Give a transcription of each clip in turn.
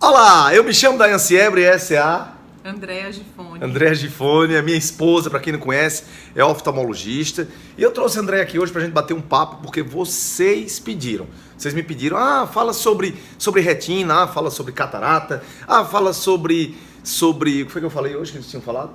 Olá, eu me chamo Dayan Siebre e essa é a Andréa Gifone. Andréa Gifone, a minha esposa, para quem não conhece, é oftalmologista. E eu trouxe a Andréa aqui hoje pra gente bater um papo, porque vocês pediram. Vocês me pediram, fala sobre retina, fala sobre catarata, fala sobre... O que foi que eu falei hoje que eles tinham falado?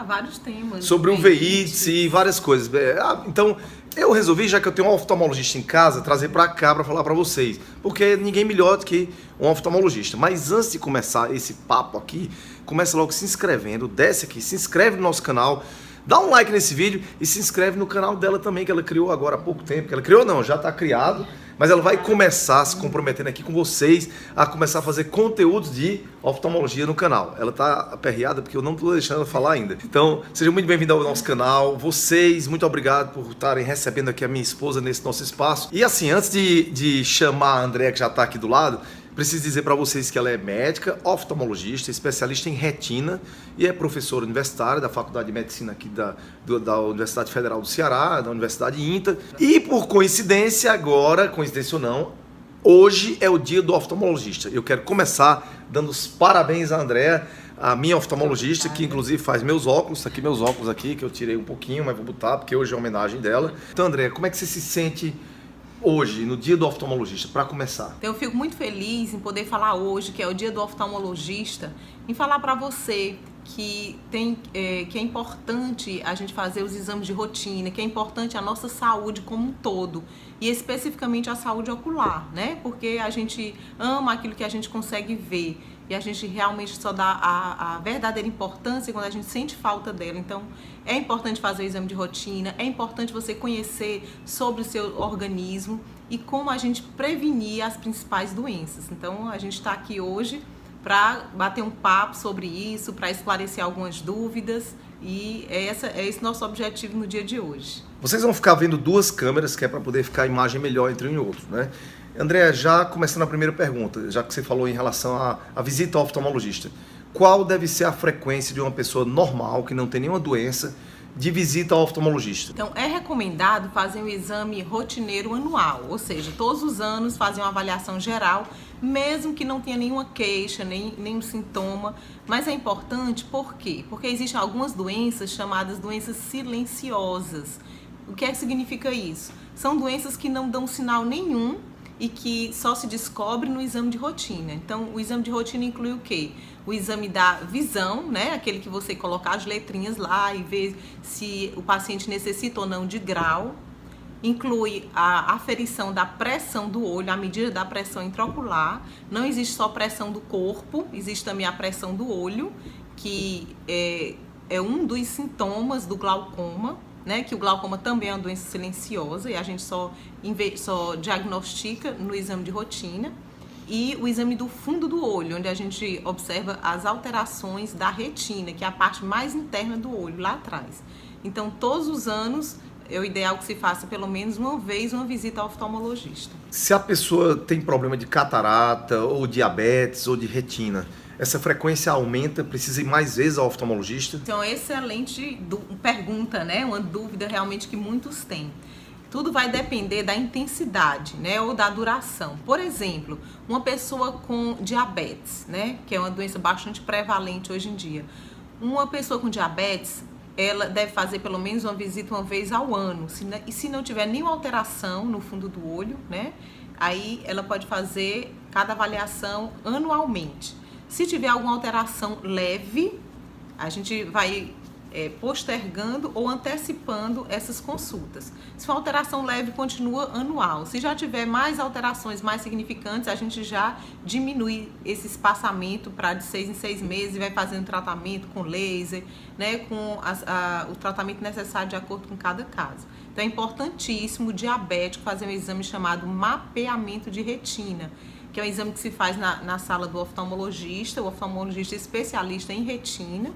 Vários temas. Sobre uveites e várias coisas. Então, eu resolvi, já que eu tenho um oftalmologista em casa, trazer para cá para falar para vocês. Porque ninguém melhor do que um oftalmologista. Mas antes de começar esse papo aqui, começa logo se inscrevendo, desce aqui, se inscreve no nosso canal, dá um like nesse vídeo e se inscreve no canal dela também, que ela criou agora há pouco tempo. Que ela criou não, já está criado. Mas ela vai começar se comprometendo aqui com vocês a começar a fazer conteúdos de oftalmologia no canal. Ela tá aperreada porque eu não estou deixando ela falar ainda. Então, seja muito bem-vindo ao nosso canal. Vocês, muito obrigado por estarem recebendo aqui a minha esposa nesse nosso espaço. E assim, antes de chamar a Andréa, que já está aqui do lado, preciso dizer para vocês que ela é médica, oftalmologista, especialista em retina e é professora universitária da Faculdade de Medicina aqui da Universidade Federal do Ceará, da Universidade INTA. E por coincidência agora, coincidência ou não, hoje é o dia do oftalmologista. Eu quero começar dando os parabéns à Andréa, a minha oftalmologista, que inclusive faz meus óculos aqui, que eu tirei um pouquinho, mas vou botar porque hoje é a homenagem dela. Então, Andréa, como é que você se sente hoje, no dia do oftalmologista, para começar? Então, eu fico muito feliz em poder falar hoje, que é o dia do oftalmologista, em falar para você que é importante a gente fazer os exames de rotina, que é importante a nossa saúde como um todo, e especificamente a saúde ocular, né? Porque a gente ama aquilo que a gente consegue ver, e a gente realmente só dá a verdadeira importância quando a gente sente falta dela. Então, é importante fazer o exame de rotina, é importante você conhecer sobre o seu organismo e como a gente prevenir as principais doenças. Então, a gente está aqui hoje para bater um papo sobre isso, para esclarecer algumas dúvidas, e é esse nosso objetivo no dia de hoje. Vocês vão ficar vendo duas câmeras, que é para poder ficar a imagem melhor entre um e outro, né? André, já começando a primeira pergunta, já que você falou em relação à visita ao oftalmologista, qual deve ser a frequência de uma pessoa normal, que não tem nenhuma doença, de visita ao oftalmologista? Então, é recomendado fazer um exame rotineiro anual, ou seja, todos os anos fazer uma avaliação geral, mesmo que não tenha nenhuma queixa, nenhum sintoma. Mas é importante, por quê? Porque existem algumas doenças chamadas doenças silenciosas. O que é que significa isso? São doenças que não dão sinal nenhum e que só se descobre no exame de rotina. Então, o exame de rotina inclui o quê? O exame da visão, né? Aquele que você coloca as letrinhas lá e vê se o paciente necessita ou não de grau. Inclui a aferição da pressão do olho, a medida da pressão intraocular. Não existe só pressão do corpo, existe também a pressão do olho, que é um dos sintomas do glaucoma, né, que o glaucoma também é uma doença silenciosa e a gente só diagnostica no exame de rotina. E o exame do fundo do olho, onde a gente observa as alterações da retina, que é a parte mais interna do olho, lá atrás. Então, todos os anos, é o ideal que se faça pelo menos uma vez uma visita ao oftalmologista. Se a pessoa tem problema de catarata, ou diabetes, ou de retina, essa frequência aumenta, precisa ir mais vezes ao oftalmologista? Então, excelente pergunta, né? Uma dúvida realmente que muitos têm. Tudo vai depender da intensidade, né, ou da duração. Por exemplo, uma pessoa com diabetes, né, que é uma doença bastante prevalente hoje em dia. Uma pessoa com diabetes, ela deve fazer pelo menos uma visita uma vez ao ano. E se não tiver nenhuma alteração no fundo do olho, né, aí ela pode fazer cada avaliação anualmente. Se tiver alguma alteração leve, a gente vai postergando ou antecipando essas consultas. Se for alteração leve, continua anual. Se já tiver mais alterações mais significantes, a gente já diminui esse espaçamento para de 6 em 6 meses e vai fazendo tratamento com laser, né, com o tratamento necessário de acordo com cada caso. Então é importantíssimo o diabético fazer um exame chamado mapeamento de retina, que é um exame que se faz na sala do oftalmologista, o oftalmologista especialista em retina,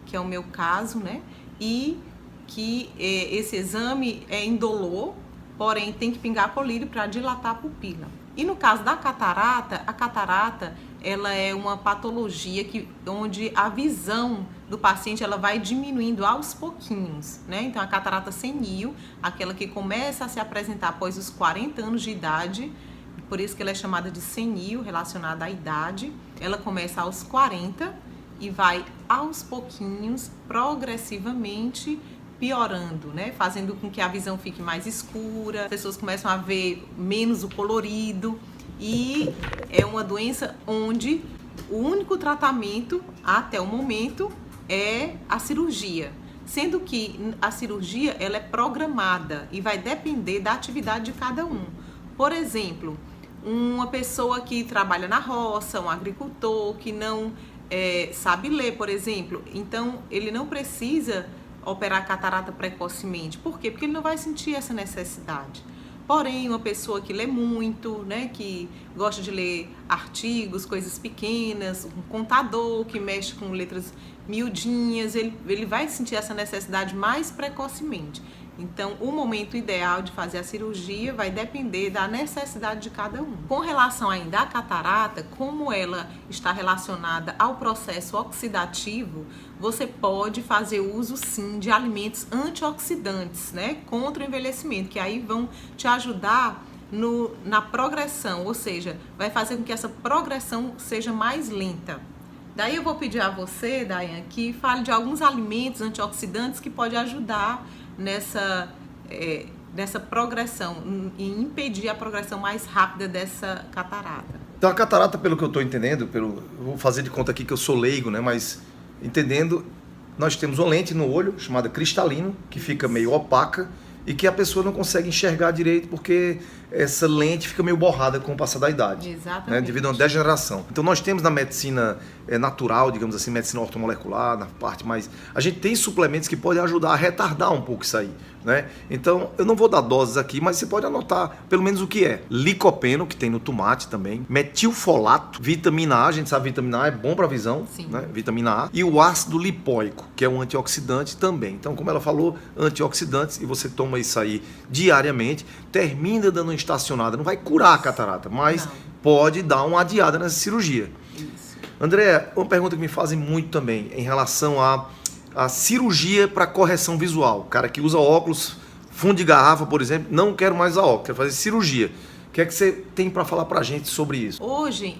que é o meu caso, né? E que esse exame é indolor, porém tem que pingar colírio para dilatar a pupila. E no caso da catarata, a catarata ela é uma patologia onde a visão do paciente ela vai diminuindo aos pouquinhos, né? Então a catarata senil, aquela que começa a se apresentar após os 40 anos de idade, por isso que ela é chamada de senil, relacionada à idade. Ela começa aos 40 e vai aos pouquinhos, progressivamente piorando, né? Fazendo com que a visão fique mais escura, as pessoas começam a ver menos o colorido, e é uma doença onde o único tratamento até o momento é a cirurgia, sendo que a cirurgia ela é programada e vai depender da atividade de cada um. Por exemplo, uma pessoa que trabalha na roça, um agricultor que não sabe ler, por exemplo, então ele não precisa operar a catarata precocemente. Por quê? Porque ele não vai sentir essa necessidade. Porém, uma pessoa que lê muito, né, que gosta de ler artigos, coisas pequenas, um contador que mexe com letras miudinhas, ele vai sentir essa necessidade mais precocemente. Então, o momento ideal de fazer a cirurgia vai depender da necessidade de cada um. Com relação ainda à catarata, como ela está relacionada ao processo oxidativo, você pode fazer uso sim de alimentos antioxidantes, né, contra o envelhecimento, que aí vão te ajudar na progressão, ou seja, vai fazer com que essa progressão seja mais lenta. Daí eu vou pedir a você, Daiane, que fale de alguns alimentos antioxidantes que podem ajudar nessa progressão e impedir a progressão mais rápida dessa catarata. Então a catarata, pelo que eu estou entendendo, vou fazer de conta aqui que eu sou leigo, né? Mas entendendo, nós temos uma lente no olho chamada cristalino, que fica meio opaca e que a pessoa não consegue enxergar direito porque essa lente fica meio borrada com o passar da idade. Exatamente. Né, devido a uma degeneração. Então nós temos na medicina natural, digamos assim, medicina ortomolecular, na parte mais... A gente tem suplementos que podem ajudar a retardar um pouco isso aí. Né? Então eu não vou dar doses aqui, mas você pode anotar pelo menos o que é. Licopeno, que tem no tomate também. Metilfolato, vitamina A, a gente sabe que vitamina A é bom para a visão. Sim. Né? Vitamina A. E o ácido lipóico, que é um antioxidante também. Então, como ela falou, antioxidantes, e você toma isso aí diariamente, termina dando uma estacionada. Não vai curar a catarata, mas pode dar uma adiada nessa cirurgia. Isso. André, uma pergunta que me fazem muito também em relação a cirurgia para correção visual. O cara que usa óculos, fundo de garrafa, por exemplo, não quero mais usar óculos, quero fazer cirurgia. O que é que você tem para falar para a gente sobre isso? Hoje,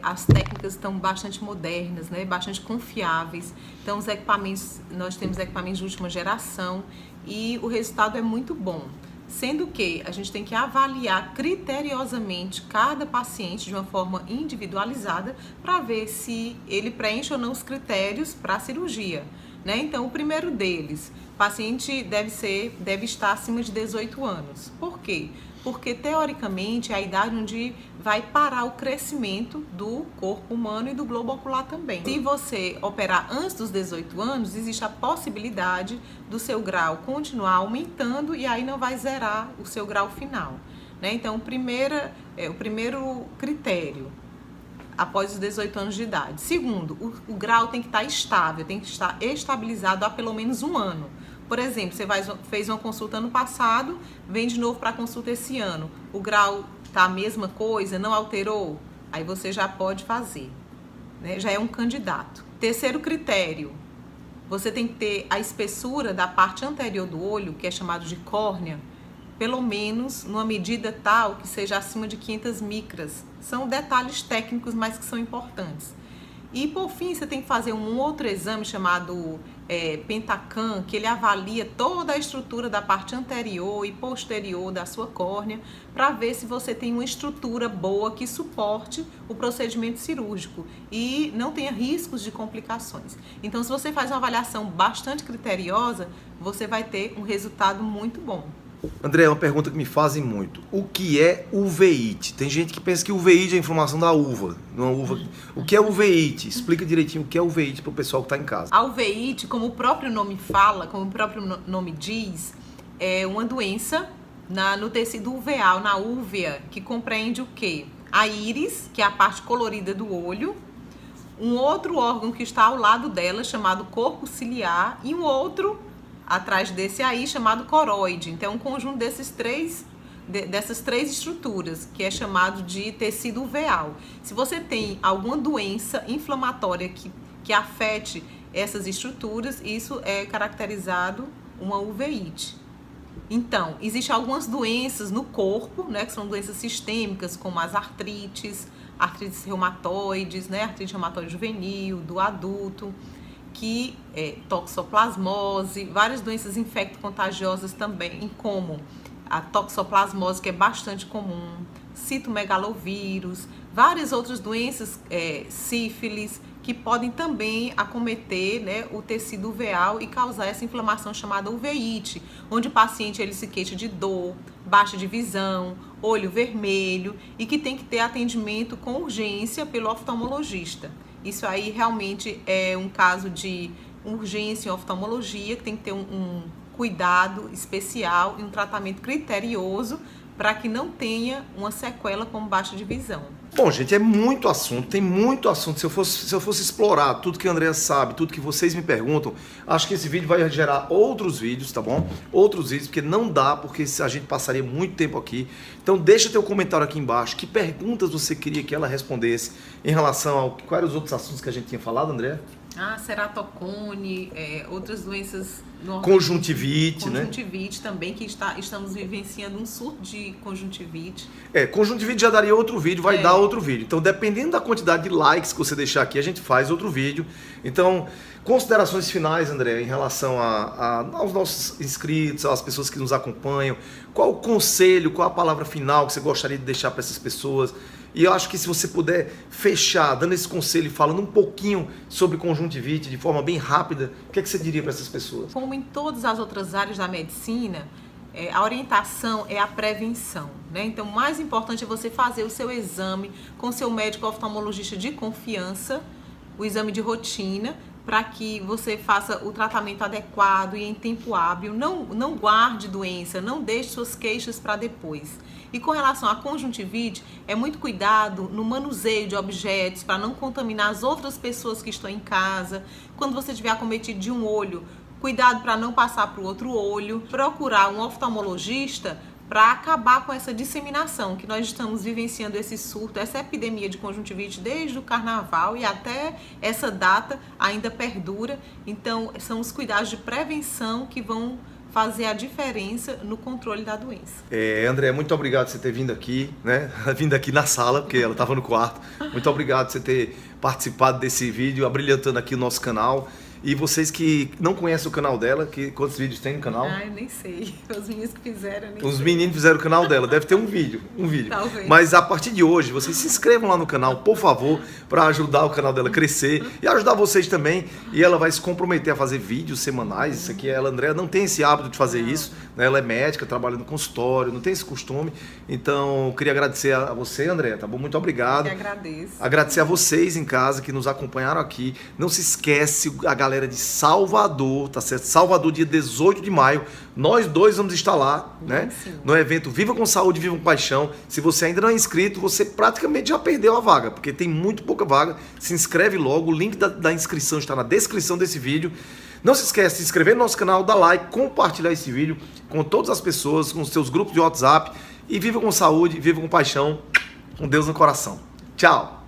as técnicas estão bastante modernas, né? Bastante confiáveis. Então, os equipamentos, nós temos equipamentos de última geração e o resultado é muito bom. Sendo que a gente tem que avaliar criteriosamente cada paciente de uma forma individualizada para ver se ele preenche ou não os critérios para a cirurgia. Né? Então, o primeiro deles, o paciente deve estar acima de 18 anos. Por quê? Porque, teoricamente, é a idade onde vai parar o crescimento do corpo humano e do globo ocular também. Se você operar antes dos 18 anos, existe a possibilidade do seu grau continuar aumentando e aí não vai zerar o seu grau final. Né? Então, o primeiro critério, após os 18 anos de idade. Segundo, o grau tem que estar estável, tem que estar estabilizado há pelo menos um ano. Por exemplo, você fez uma consulta ano passado, vem de novo para a consulta esse ano. O grau está a mesma coisa, não alterou? Aí você já pode fazer. Né? Já é um candidato. Terceiro critério, você tem que ter a espessura da parte anterior do olho, que é chamado de córnea, pelo menos numa medida tal que seja acima de 500 micras. São detalhes técnicos, mas que são importantes. E, por fim, você tem que fazer um outro exame chamado Pentacam, que ele avalia toda a estrutura da parte anterior e posterior da sua córnea, para ver se você tem uma estrutura boa que suporte o procedimento cirúrgico e não tenha riscos de complicações. Então, se você faz uma avaliação bastante criteriosa, você vai ter um resultado muito bom. André, uma pergunta que me fazem muito. O que é uveíte? Tem gente que pensa que uveíte é a inflamação da uva. O que é uveíte? Explica direitinho o que é uveíte para o pessoal que está em casa. A uveíte, como o próprio nome fala, como o próprio nome diz, é uma doença no tecido uveal, na úvea, que compreende o quê? A íris, que é a parte colorida do olho, um outro órgão que está ao lado dela, chamado corpo ciliar, e um outro atrás desse aí, chamado coroide. Então, é um conjunto dessas três estruturas, que é chamado de tecido uveal. Se você tem alguma doença inflamatória que afete essas estruturas, isso é caracterizado uma uveíte. Então, existem algumas doenças no corpo, né, que são doenças sistêmicas, como as artrites reumatoides, né, artrite reumatoide juvenil, do adulto, que toxoplasmose, várias doenças infecto-contagiosas também, como a toxoplasmose, que é bastante comum, citomegalovírus, várias outras doenças, sífilis, que podem também acometer, né, o tecido uveal e causar essa inflamação chamada uveíte, onde o paciente ele se queixa de dor, baixa de visão, olho vermelho e que tem que ter atendimento com urgência pelo oftalmologista. Isso aí realmente é um caso de urgência em oftalmologia, que tem que ter um cuidado especial e um tratamento criterioso para que não tenha uma sequela como baixa de visão. Bom, gente, é muito assunto, tem muito assunto. Se eu fosse explorar tudo que a Andrea sabe, tudo que vocês me perguntam, acho que esse vídeo vai gerar outros vídeos, tá bom? Outros vídeos, porque não dá, porque a gente passaria muito tempo aqui. Então deixa teu comentário aqui embaixo. Que perguntas você queria que ela respondesse em relação ao... Quais eram os outros assuntos que a gente tinha falado, Andrea? Ceratocone, outras doenças... Conjuntivite, né? Conjuntivite também, que estamos vivenciando um surto de conjuntivite. Conjuntivite já daria outro vídeo, vai dar outro vídeo. Então, dependendo da quantidade de likes que você deixar aqui, a gente faz outro vídeo. Então, considerações finais, André, em relação aos nossos inscritos, às pessoas que nos acompanham. Qual o conselho, qual a palavra final que você gostaria de deixar para essas pessoas? E eu acho que se você puder fechar, dando esse conselho e falando um pouquinho sobre conjuntivite de forma bem rápida, o que você diria para essas pessoas? Como em todas as outras áreas da medicina, a orientação é a prevenção, né? Então, o mais importante é você fazer o seu exame com o seu médico oftalmologista de confiança, o exame de rotina, para que você faça o tratamento adequado e em tempo hábil. Não guarde doença, não deixe suas queixas para depois. E com relação à conjuntivite, é muito cuidado no manuseio de objetos para não contaminar as outras pessoas que estão em casa. Quando você estiver acometido de um olho, cuidado para não passar para o outro olho. Procurar um oftalmologista para acabar com essa disseminação, que nós estamos vivenciando esse surto, essa epidemia de conjuntivite desde o carnaval e até essa data ainda perdura. Então, são os cuidados de prevenção que vão fazer a diferença no controle da doença. André, muito obrigado por você ter vindo aqui, né? Vindo aqui na sala, porque ela estava no quarto. Muito obrigado por você ter participado desse vídeo, abrilhantando aqui o nosso canal. E vocês que não conhecem o canal dela, quantos vídeos tem no canal? Eu nem sei. Os meninos que fizeram, eu nem Os sei. meninos fizeram o canal dela, deve ter um vídeo. Talvez. Mas a partir de hoje, vocês se inscrevam lá no canal, por favor, para ajudar o canal dela a crescer e ajudar vocês também. E ela vai se comprometer a fazer vídeos semanais. Isso aqui, ela, Andrea, não tem esse hábito de fazer isso, né? Ela é médica, trabalha no consultório, não tem esse costume. Então, eu queria agradecer a você, Andrea, tá bom? Muito obrigado. Eu que agradeço. Agradecer a vocês em casa que nos acompanharam aqui. Não se esquece, a galera de Salvador, tá certo? Salvador, dia 18 de maio. Nós dois vamos estar lá, né? Sim. No evento Viva com Saúde, Viva com Paixão. Se você ainda não é inscrito, você praticamente já perdeu a vaga, porque tem muito pouca vaga. Se inscreve logo, o link da inscrição está na descrição desse vídeo. Não se esquece de se inscrever no nosso canal, dar like, compartilhar esse vídeo com todas as pessoas, com os seus grupos de WhatsApp. E viva com saúde, viva com paixão, com Deus no coração. Tchau!